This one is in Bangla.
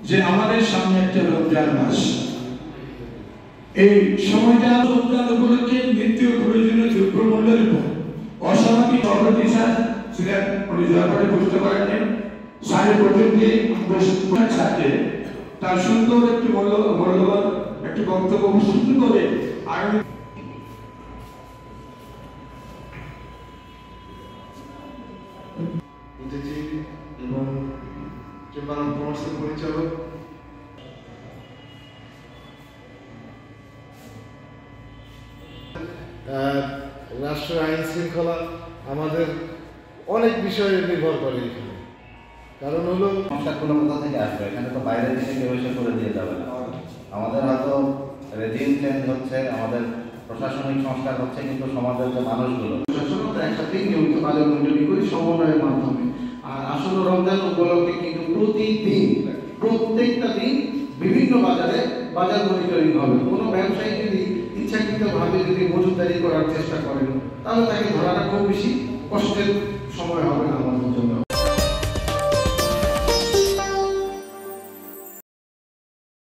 যে আমাদের সামনে একটা রমজান মাস, এই সময়টা রমজান উপলক্ষে নিত্য প্রয়োজনীয় দ্রব্যমূল্যের উপর অস্বাভাবিক সভাপতি স্যার ছিলেন, উনি দরবারে বসতে পারেন সাড়ে প্রথম দিয়ে ছাড়তে তার সুন্দর একটি মূল্যবান একটি বক্তব্য উপস্থিত করে আগামী এবং চেম্বার অফ কমার্সের পরিচালক রাষ্ট্রের আইন শৃঙ্খলা আমাদের অনেক বিষয়ে নির্ভর করে এখানে। কারণ হলো সমস্যাগুলো কোথা থেকে আসবে, এখানে তো বাইরে থেকে কেউ এসে করে দিয়ে যাবে না। আমাদের হয়তো রেজিম চেঞ্জ হচ্ছে, আমাদের প্রশাসনিক সংস্কার হচ্ছে, কিন্তু সমাজের যে মানুষগুলো একসাথে নিয়মিত বাজার মনিটরিং করি সমন্বয়ের মাধ্যমে। আর আসলে রমজান উপলক্ষে কিন্তু প্রতিদিন প্রত্যেকটা দিন বিভিন্ন বাজারে বাজার মনিটরিং হবে। কোনো ব্যবসায়ী যদি ইচ্ছাকৃতভাবে যদি মজুতদারি করার চেষ্টা করেন তাহলে তাকে ধরাটা খুব বেশি কষ্টের সময় হবে না আমাদের।